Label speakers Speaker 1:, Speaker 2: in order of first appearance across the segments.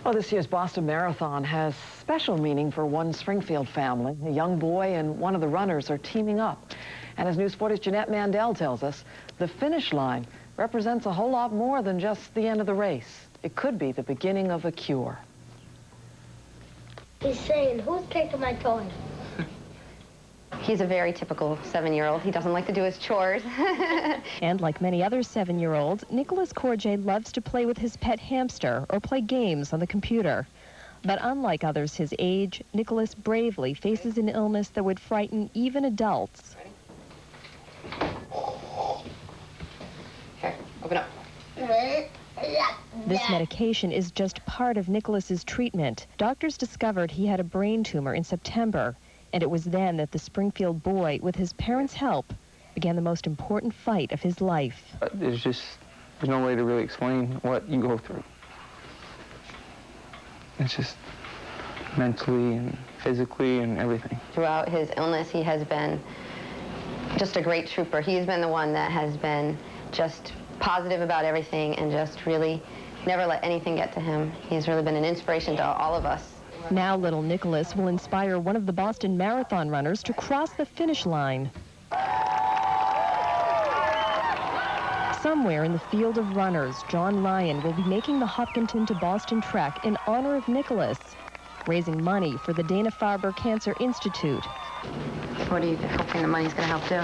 Speaker 1: Well, this year's Boston Marathon has special meaning for one Springfield family. A young boy and one of the runners are teaming up. And as News 40's Jeanette Mandel tells us, the finish line represents a whole lot more than just the end of the race. It could be the beginning of a cure.
Speaker 2: He's saying, who's taking my toy?
Speaker 3: He's a very typical 7-year-old. He doesn't like to do his chores.
Speaker 4: And like many other 7-year-olds, Nicholas Corjay loves to play with his pet hamster or play games on the computer. But unlike others his age, Nicholas bravely faces an illness that would frighten even adults.
Speaker 3: Here, open up.
Speaker 4: This medication is just part of Nicholas's treatment. Doctors discovered he had a brain tumor in September. And it was then that the Springfield boy, with his parents' help, began the most important fight of his life.
Speaker 5: There's no way to really explain what you go through. It's just mentally and physically and everything.
Speaker 3: Throughout his illness, he has been just a great trooper. He's been the one that has been just positive about everything and just really never let anything get to him. He's really been an inspiration to all of us.
Speaker 4: Now little Nicholas will inspire one of the Boston Marathon runners to cross the finish line. Somewhere in the field of runners, John Ryan will be making the Hopkinton to Boston trek in honor of Nicholas, raising money for the Dana-Farber Cancer Institute.
Speaker 3: What are you hoping the money's going to help do?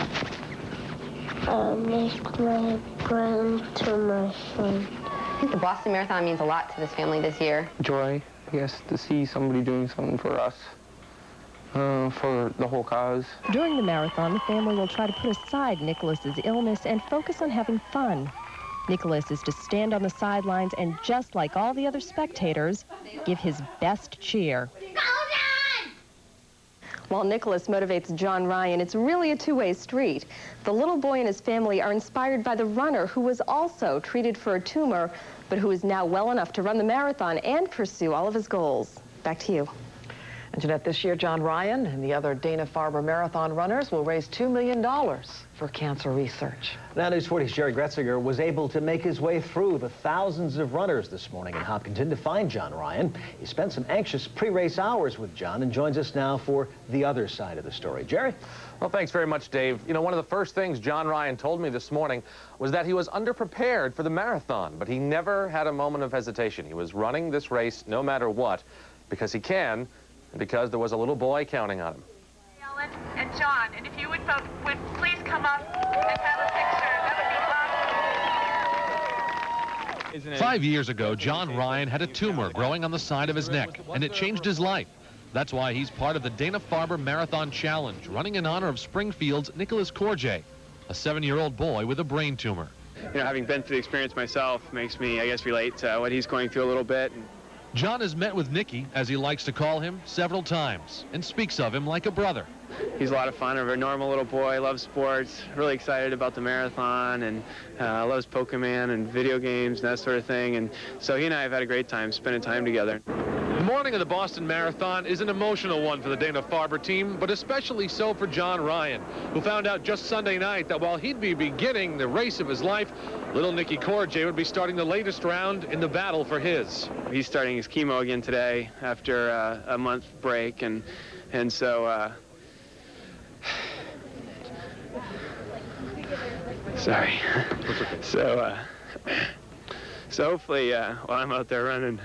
Speaker 2: Make my brain tumor shrink.
Speaker 3: I think the Boston Marathon means a lot to this family this year.
Speaker 5: Joy, I guess, to see somebody doing something for us, for the whole cause.
Speaker 4: During the marathon, the family will try to put aside Nicholas's illness and focus on having fun. Nicholas is to stand on the sidelines and, just like all the other spectators, give his best cheer. While Nicholas motivates John Ryan, it's really a two-way street. The little boy and his family are inspired by the runner who was also treated for a tumor, but who is now well enough to run the marathon and pursue all of his goals. Back to you.
Speaker 1: And Jeanette, this year John Ryan and the other Dana-Farber Marathon runners will raise $2 million for cancer research.
Speaker 6: Now News 40's Jerry Gretzinger was able to make his way through the thousands of runners this morning in Hopkinton to find John Ryan. He spent some anxious pre-race hours with John and joins us now for the other side of the story. Jerry?
Speaker 7: Well, thanks very much, Dave. You know, one of the first things John Ryan told me this morning was that he was underprepared for the marathon, but he never had a moment of hesitation. He was running this race no matter what, because he can, and because there was a little boy counting on him.
Speaker 8: Ellen and John, and if you would please come up and have a picture, that would be lovely.
Speaker 9: 5 years ago, John Ryan had a tumor growing on the side of his neck, and it changed his life. That's why he's part of the Dana-Farber Marathon Challenge, running in honor of Springfield's Nicholas Corjay, a 7-year-old boy with a brain tumor.
Speaker 10: You know, having been through the experience myself makes me, I guess, relate to what he's going through a little bit.
Speaker 9: John has met with Nicky, as he likes to call him, several times, and speaks of him like a brother.
Speaker 10: He's a lot of fun, a very normal little boy, loves sports, really excited about the marathon, and loves Pokemon and video games and that sort of thing. And so he and I have had a great time spending time together.
Speaker 9: The morning of the Boston Marathon is an emotional one for the Dana-Farber team, but especially so for John Ryan, who found out just Sunday night that while he'd be beginning the race of his life, little Nicky Corjay would be starting the latest round in the battle for his.
Speaker 10: He's starting his chemo again today after a month break, and so sorry. So hopefully while I'm out there running,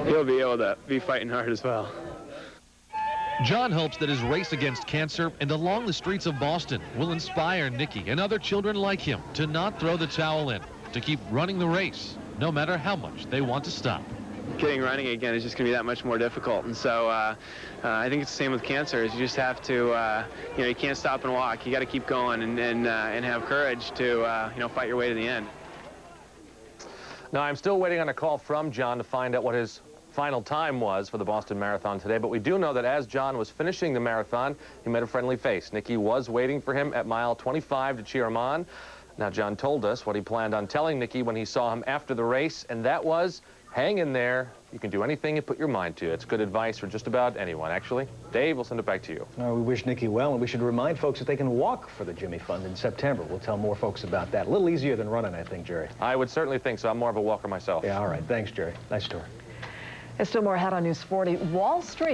Speaker 10: he'll be able to be fighting hard as well.
Speaker 9: John hopes that his race against cancer and along the streets of Boston will inspire Nicky and other children like him to not throw the towel in, to keep running the race, no matter how much they want to stop.
Speaker 10: Getting running again is just going to be that much more difficult, and so I think it's the same with cancer. Is you just have to, you know, you can't stop and walk. You got to keep going and have courage to, you know, fight your way to the end.
Speaker 7: Now, I'm still waiting on a call from John to find out what his final time was for the Boston Marathon today, but we do know that as John was finishing the marathon, he met a friendly face. Nicky was waiting for him at mile 25 to cheer him on. Now, John told us what he planned on telling Nicky when he saw him after the race, and that was, hang in there, You can do anything you put your mind to. It's good advice for just about anyone, actually. Dave, we'll send it back to you.
Speaker 6: We wish Nikki well, and we should remind folks that they can walk for the Jimmy Fund in September. We'll tell more folks about that. A little easier than running, I think, Jerry.
Speaker 7: I would certainly think so. I'm more of a walker myself.
Speaker 6: Yeah, all right. Thanks, Jerry. Nice story.
Speaker 1: There's still more ahead on News 40. Wall Street